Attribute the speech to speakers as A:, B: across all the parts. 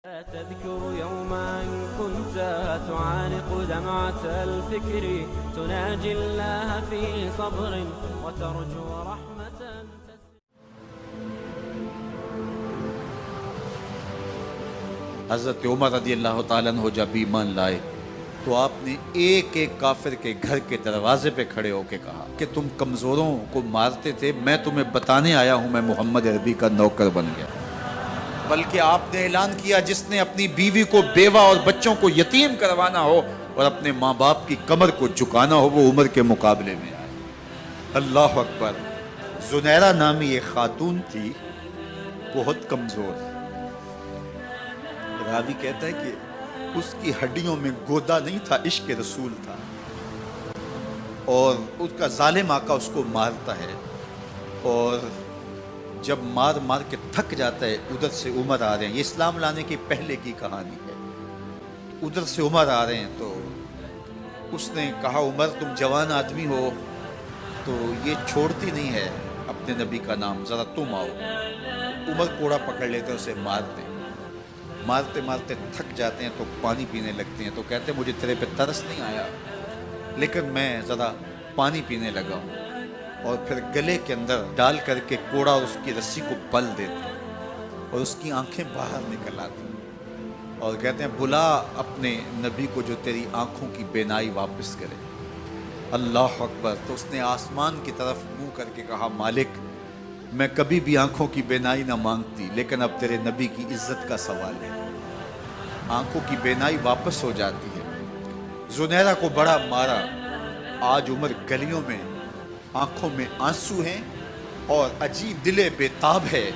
A: تذكر يوما كنت تعانق دمعة الفكر تناجي الله في صبر وترجو رحمة.
B: حضرت عمر رضی اللہ تعالیٰ عنہ جب ایمان لائے تو آپ نے ایک ایک کافر کے گھر کے دروازے پہ کھڑے ہو کے کہا کہ تم کمزوروں کو مارتے تھے، میں تمہیں بتانے آیا ہوں میں محمد عربی کا نوکر بن گیا۔ بلکہ آپ نے اعلان کیا جس نے اپنی بیوی کو بیوہ اور بچوں کو یتیم کروانا ہو اور اپنے ماں باپ کی کمر کو جھکانا ہو وہ عمر کے مقابلے میں آئے۔ اللہ اکبر۔ زنیرہ نامی ایک خاتون تھی، بہت کمزور، راوی کہتا ہے کہ اس کی ہڈیوں میں گودا نہیں تھا، عشق رسول تھا، اور اس کا ظالم آقا اس کو مارتا ہے، اور جب مار مار کے تھک جاتا ہے ادھر سے عمر آ رہے ہیں، یہ اسلام لانے کی پہلے کی کہانی ہے، ادھر سے عمر آ رہے ہیں تو اس نے کہا عمر تم جوان آدمی ہو تو یہ چھوڑتی نہیں ہے اپنے نبی کا نام، ذرا تم آؤ۔ عمر کوڑا پکڑ لیتے ہیں، اسے مارتے مارتے مارتے تھک جاتے ہیں تو پانی پینے لگتے ہیں، تو کہتے ہیں مجھے تیرے پہ ترس نہیں آیا لیکن میں ذرا پانی پینے لگا ہوں، اور پھر گلے کے اندر ڈال کر کے کوڑا اور اس کی رسی کو بل دیتے ہیں اور اس کی آنکھیں باہر نکل آتی ہیں اور کہتے ہیں بلا اپنے نبی کو جو تیری آنکھوں کی بینائی واپس کرے۔ اللہ اکبر۔ تو اس نے آسمان کی طرف منہ کر کے کہا مالک میں کبھی بھی آنکھوں کی بینائی نہ مانگتی لیکن اب تیرے نبی کی عزت کا سوال ہے۔ آنکھوں کی بینائی واپس ہو جاتی ہے۔ زنیرہ کو بڑا مارا، آج عمر گلیوں میں آنکھوں میں آنسو ہیں اور عجیب دل بے تاب ہے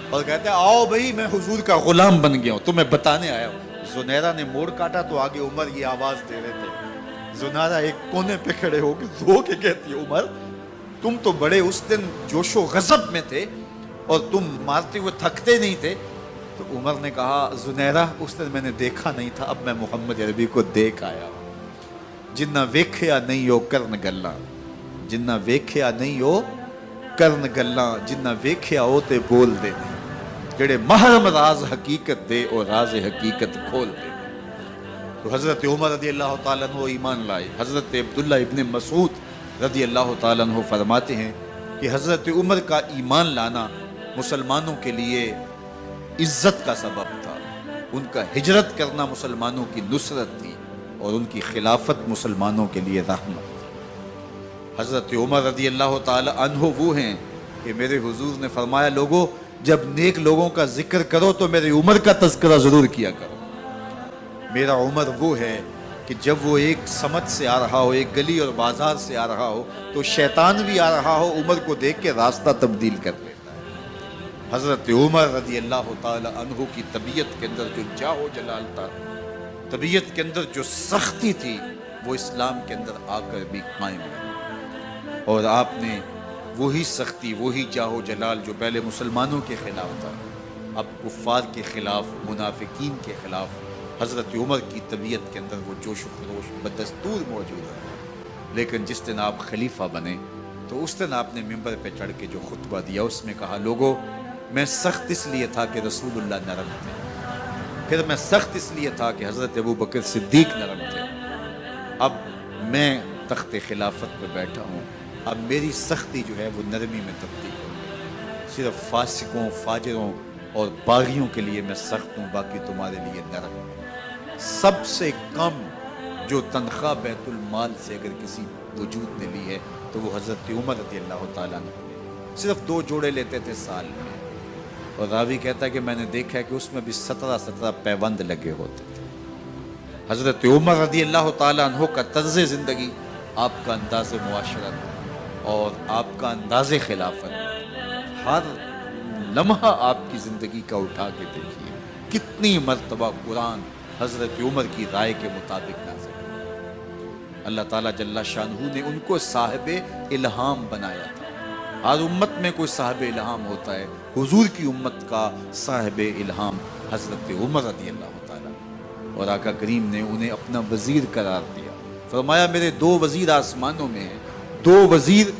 B: اور کہتے ہیں آؤ بھئی میں حضور کا غلام بن گیا ہوں، تمہیں بتانے آیا ہوں۔ زنیرہ نے موڑ کاٹا تو آگے عمر یہ آواز دے رہے تھے۔ زنیرہ ایک کونے پہ کھڑے ہو کے رو کے کہتی ہے عمر تم تو بڑے اس دن جوش و غضب میں تھے اور تم مارتے ہوئے تھکتے نہیں تھے۔ تو عمر نے کہا زنیرہ اس دن میں نے دیکھا نہیں تھا، اب میں محمد عربی کو دیکھ آیا ہوں۔ جنہ ویکھیا نہیں ہو کرن گلاں، جنہ ویکھیا نہیں ہو کرن گلاں، جنہ ویکھیا ہو تے بول دے، جڑے محرم راز حقیقت دے اور راز حقیقت کھول دے۔ تو حضرت عمر رضی اللہ تعالیٰ عنہ ایمان لائے۔ حضرت عبداللہ ابن مسعود رضی اللہ تعالیٰ عنہ فرماتے ہیں کہ حضرت عمر کا ایمان لانا مسلمانوں کے لیے عزت کا سبب تھا، ان کا ہجرت کرنا مسلمانوں کی نصرت تھی اور ان کی خلافت مسلمانوں کے لیے رحمت تھی۔ حضرت عمر رضی اللہ تعالیٰ عنہ وہ ہیں کہ میرے حضور نے فرمایا لوگوں جب نیک لوگوں کا ذکر کرو تو میرے عمر کا تذکرہ ضرور کیا کرو۔ میرا عمر وہ ہے کہ جب وہ ایک سمت سے آ رہا ہو، ایک گلی اور بازار سے آ رہا ہو تو شیطان بھی آ رہا ہو عمر کو دیکھ کے راستہ تبدیل کر لیتا ہے۔ حضرت عمر رضی اللہ تعالی عنہ کی طبیعت کے اندر جو جاہ و جلال تھا، طبیعت کے اندر جو سختی تھی وہ اسلام کے اندر آ کر بھی قائم ہے، اور آپ نے وہی سختی وہی جاہ و جلال جو پہلے مسلمانوں کے خلاف تھا اب کفار کے خلاف، منافقین کے خلاف حضرت عمر کی طبیعت کے اندر وہ جوش و خروش بدستور موجود ہے۔ لیکن جس دن آپ خلیفہ بنے تو اس دن آپ نے ممبر پہ چڑھ کے جو خطبہ دیا اس میں کہا لوگوں میں سخت اس لیے تھا کہ رسول اللہ نرم تھے، پھر میں سخت اس لیے تھا کہ حضرت ابوبکر صدیق نرم تھے، اب میں تخت خلافت پہ بیٹھا ہوں، اب میری سختی جو ہے وہ نرمی میں تبدیل ہو گئی، صرف فاسقوں فاجروں اور باغیوں کے لیے میں سخت ہوں، باقی تمہارے لیے نرم ہوں۔ سب سے کم جو تنخواہ بیت المال سے اگر کسی وجود نے لی ہے تو وہ حضرت عمر رضی اللہ تعالیٰ عنہ نے، صرف 2 جوڑے لیتے تھے سال میں، اور راوی کہتا ہے کہ میں نے دیکھا ہے کہ اس میں بھی 17 پیوند لگے ہوتے تھے۔ حضرت عمر رضی اللہ تعالیٰ عنہ کا طرز زندگی، آپ کا انداز معاشرت اور آپ کا انداز خلافت، ہر لمحہ آپ کی زندگی کا اٹھا کے دیکھیے کتنی مرتبہ قرآن حضرت عمر کی رائے کے مطابق نازل ہوا۔ اللہ تعالیٰ جل شانہ نے ان کو صاحب الہام بنایا تھا۔ ہر امت میں کوئی صاحب الہام ہوتا ہے، حضور کی امت کا صاحب الہام حضرت عمر رضی اللہ تعالیٰ، اور آقا کریم نے انہیں اپنا وزیر قرار دیا۔ فرمایا میرے 2 وزیر آسمانوں میں ہیں، 2 وزیر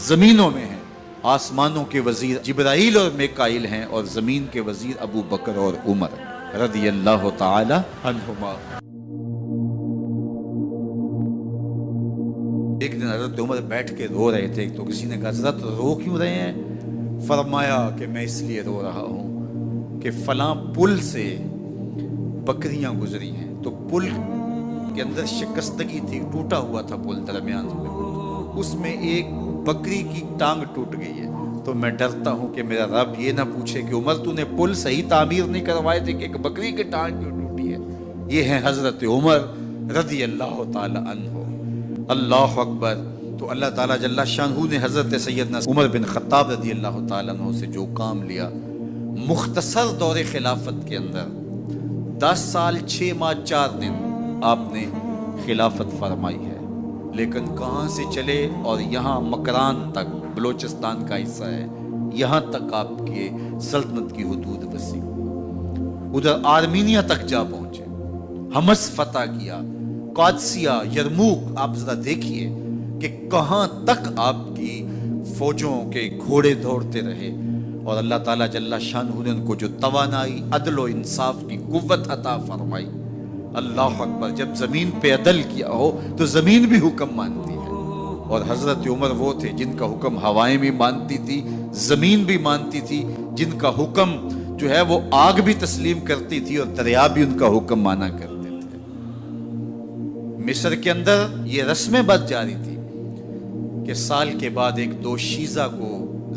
B: زمینوں میں ہیں، آسمانوں کے وزیر جبرائیل اور میکائیل ہیں اور زمین کے وزیر ابو بکر اور عمر ہیں۔ رضی اللہ تعالی عنہما۔ ایک دن حضرت عمر بیٹھ کے رو رہے تھے، تو کسی نے کہا حضرت رو کیوں رہے ہیں؟ فرمایا کہ میں اس لیے رو رہا ہوں کہ فلاں پل سے بکریاں گزری ہیں، تو پل کے اندر شکستگی تھی، ٹوٹا ہوا تھا پل درمیان میں، اس میں ایک بکری کی ٹانگ ٹوٹ گئی ہے، تو میں ڈرتا ہوں کہ میرا رب یہ نہ پوچھے کہ عمر تو نے پل صحیح تعمیر نہیں کروائے تھے کہ ایک بکری کی ٹانگ کیوں ٹوٹی ہے۔ یہ ہیں حضرت عمر رضی اللہ تعالی عنہ۔ اللہ اکبر۔ تو اللہ تعالیٰ جل شانہ نے حضرت سیدنا عمر بن خطاب رضی اللہ تعالیٰ عنہ سے جو کام لیا، مختصر دور خلافت کے اندر 10 سال 6 ماہ 4 دن آپ نے خلافت فرمائی ہے، لیکن کہاں سے چلے اور یہاں مکران تک، بلوچستان کا حصہ ہے، یہاں تک آپ کے سلطنت کی حدود وسیع ہوئی، ادھر آرمینیا تک جا پہنچے، حمص فتح کیا، قادسیہ، یرموک۔ آپ ذرا دیکھیے کہ کہاں تک آپ کی فوجوں کے گھوڑے دوڑتے رہے، اور اللہ تعالیٰ جل شانہ نے ان کو جو توانائی، عدل و انصاف کی قوت عطا فرمائی۔ اللہ اکبر۔ جب زمین پہ عدل کیا ہو تو زمین بھی حکم مانتی ہے، اور حضرت عمر وہ تھے جن کا حکم ہوائیں بھی مانتی تھی، زمین بھی مانتی تھی، جن کا حکم جو ہے وہ آگ بھی تسلیم کرتی تھی اور دریا بھی ان کا حکم مانا کرتے تھے۔ مصر کے اندر یہ رسمیں بد جاری تھی کہ سال کے بعد ایک دوشیزہ کو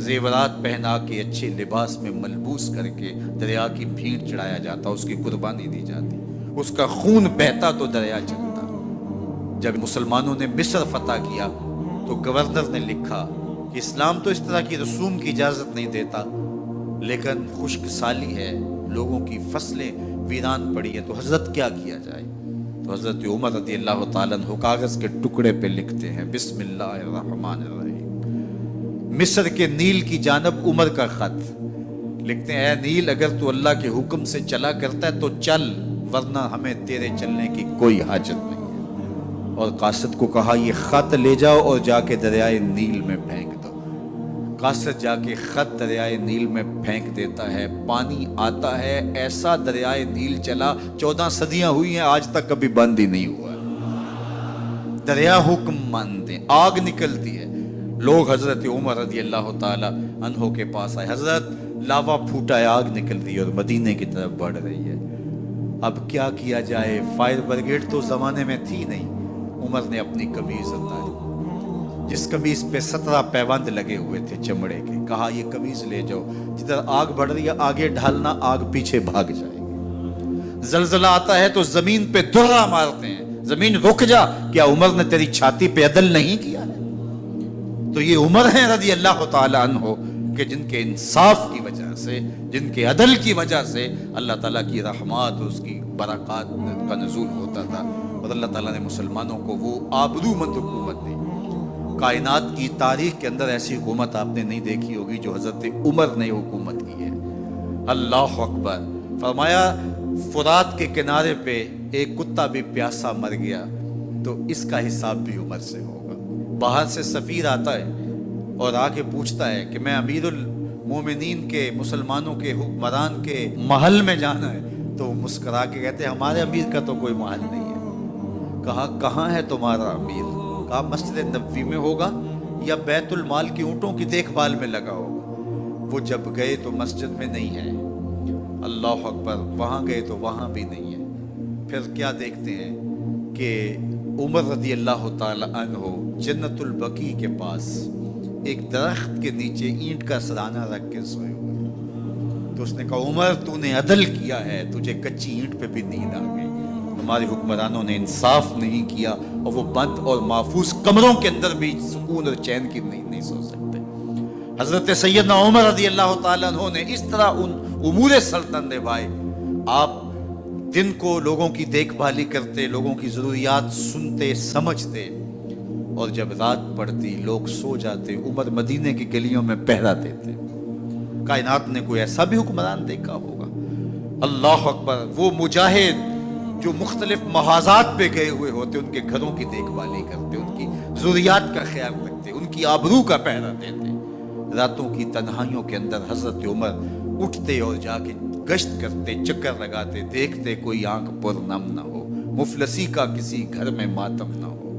B: زیورات پہنا کے اچھے لباس میں ملبوس کر کے دریا کی بھیڑ چڑھایا جاتا، اس کی قربانی دی جاتی، اس کا خون بہتا تو دریا چلتا۔ جب مسلمانوں نے مصر فتح کیا تو گورنر نے لکھا کہ اسلام تو اس طرح کی رسوم کی اجازت نہیں دیتا، لیکن خشک سالی ہے، لوگوں کی فصلیں ویران پڑی ہیں، تو حضرت کیا کیا جائے؟ تو حضرت عمر رضی اللہ تعالیٰ عنہ کاغذ کے ٹکڑے پہ لکھتے ہیں بسم اللہ الرحمن الرحیم، مصر کے نیل کی جانب عمر کا خط لکھتے ہیں، اے نیل اگر تو اللہ کے حکم سے چلا کرتا ہے تو چل، ورنہ ہمیں تیرے چلنے کی کوئی حاجت نہیں ہے۔ اور قاصد کو کہا یہ خط لے جاؤ اور جا کے دریائے نیل میں پھینک دو۔ قاصد جا کے خط دریائے نیل میں پھینک دیتا ہے، پانی آتا ہے، ایسا دریائے نیل چلا 14 صدیاں ہوئی ہیں آج تک کبھی بند ہی نہیں ہوا۔ دریا حکم مانتے، آگ نکلتی ہے، لوگ حضرت عمر رضی اللہ تعالی عنہ کے پاس آئے، حضرت لاوا پھوٹا ہے، آگ نکل رہی ہے اور مدینے کی طرف بڑھ رہی ہے، اب کیا کیا جائے؟ فائر بریگیڈ تو زمانے میں تھی نہیں۔ عمر نے اپنی قمیض اتاری، جس قمیض پہ 17 پیوند لگے ہوئے تھے چمڑے کے، کہا یہ قمیض لے جاؤ، جدھر آگ بڑھ رہی ہے آگے ڈھالنا، آگ پیچھے بھاگ جائے گی۔ زلزلہ آتا ہے تو زمین پہ دہرا مارتے ہیں، زمین رک جا، کیا عمر نے تیری چھاتی پہ عدل نہیں کیا ہے؟ تو یہ عمر ہیں رضی اللہ تعالی عنہ کہ جن کے انصاف کی وجہ سے، جن کے عدل کی وجہ سے اللہ تعالیٰ کی رحمات، اس کی برکات کا نزول ہوتا تھا، اور اللہ تعالیٰ نے مسلمانوں کو وہ آبرو مند حکومت دی۔ کائنات کی تاریخ کے اندر ایسی حکومت آپ نے نہیں دیکھی ہوگی جو حضرت عمر نے حکومت کی ہے۔ اللہ اکبر۔ فرمایا فرات کے کنارے پہ ایک کتا بھی پیاسا مر گیا تو اس کا حساب بھی عمر سے ہوگا۔ باہر سے سفیر آتا ہے اور آ کے پوچھتا ہے کہ میں امیر المومنین کے، مسلمانوں کے حکمران کے محل میں جانا ہے، تو مسکرا کے کہتے ہیں ہمارے امیر کا تو کوئی محل نہیں ہے۔ کہا کہاں ہے تمہارا امیر؟ کہا مسجد نبوی میں ہوگا یا بیت المال کی اونٹوں کی دیکھ بھال میں لگا ہوگا۔ وہ جب گئے تو مسجد میں نہیں ہے، اللہ اکبر، وہاں گئے تو وہاں بھی نہیں ہے۔ پھر کیا دیکھتے ہیں کہ عمر رضی اللہ تعالی عنہ جنت البقیع کے پاس ایک درخت کے نیچے اینٹ کا سرانہ رکھ کے سوئے ہوئے، تو اس نے کہا عمر تو نے عدل کیا ہے، تجھے کچی اینٹ پہ بھی نیند آ گئی، ہمارے حکمرانوں نے انصاف نہیں کیا، اور وہ بند اور محفوظ کمروں کے اندر بھی سکون اور چین کی نہیں سو سکتے۔ حضرت سیدنا عمر رضی اللہ تعالیٰ عنہ نے اس طرح ان امور سلطنت نبھائے۔ آپ دن کو لوگوں کی دیکھ بھالی کرتے، لوگوں کی ضروریات سنتے سمجھتے، اور جب رات پڑتی لوگ سو جاتے، عمر مدینے کی گلیوں میں پہرا دیتے۔ کائنات نے کوئی ایسا بھی حکمران دیکھا ہوگا؟ اللہ اکبر۔ وہ مجاہد جو مختلف محاذات پہ گئے ہوئے ہوتے، ان کے گھروں کی دیکھ بھالی کرتے، ان کی ضروریات کا خیال رکھتے، ان کی آبرو کا پہرا دیتے۔ راتوں کی تنہائیوں کے اندر حضرت عمر اٹھتے اور جا کے گشت کرتے، چکر لگاتے، دیکھتے کوئی آنکھ پر نم نہ ہو، مفلسی کا کسی گھر میں ماتم نہ ہو۔